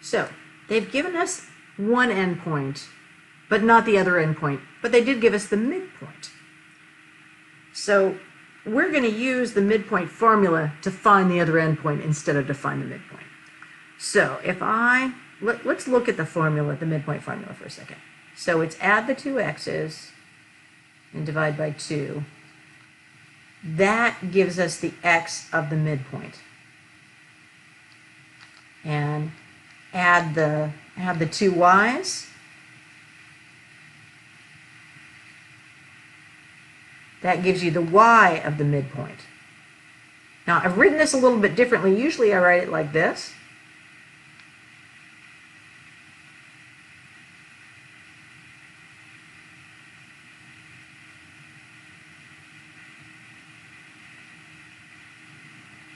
So they've given us one endpoint, but not the other endpoint, but they did give us the midpoint. So we're going to use the midpoint formula to find the other endpoint instead of to find the midpoint. So if let's look at the formula, the midpoint formula for a second. So it's add the two x's and divide by 2. That gives us the x of the midpoint. And add the two y's. That gives you the y of the midpoint. Now, I've written this a little bit differently. Usually I write it like this.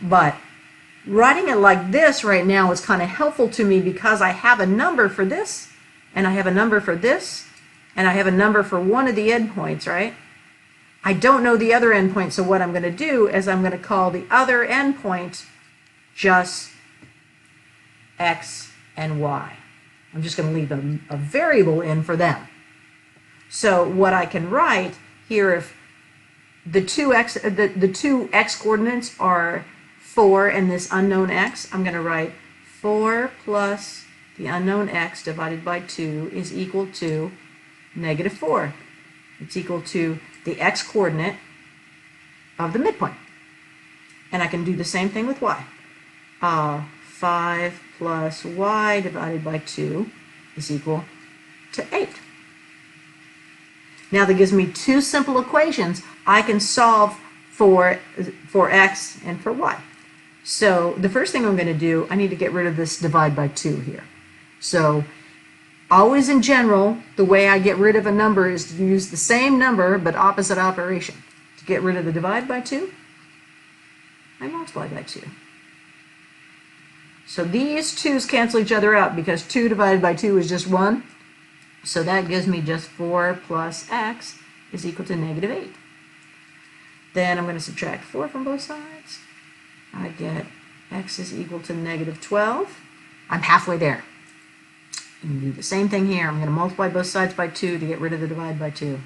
But writing it like this right now is kind of helpful to me because I have a number for this, and I have a number for this, and I have a number for one of the endpoints, right? I don't know the other endpoint, so what I'm going to do is I'm going to call the other endpoint just x and y. I'm just going to leave a variable in for them. So what I can write here, if the two x coordinates are 4 and this unknown x, I'm going to write 4 plus the unknown x divided by 2 is equal to -4. It's equal to the x coordinate of the midpoint. And I can do the same thing with y. 5 plus y divided by 2 is equal to 8. Now that gives me two simple equations I can solve for x and for y. So the first thing I'm going to do, I need to get rid of this divide by 2 here. So always in general, the way I get rid of a number is to use the same number but opposite operation. To get rid of the divide by 2, I multiply by 2. So these 2's cancel each other out because 2 divided by 2 is just 1. So that gives me just 4 plus x is equal to -8. Then I'm going to subtract 4 from both sides. I get x is equal to -12. I'm halfway there. You can do the same thing here. I'm going to multiply both sides by 2 to get rid of the divide by 2.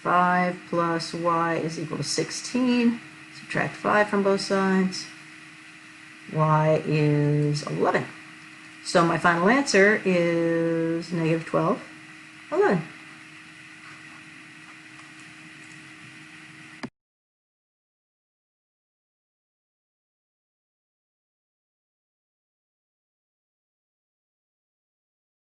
5 plus y is equal to 16. Subtract 5 from both sides. Y is 11. So my final answer is -12, 11.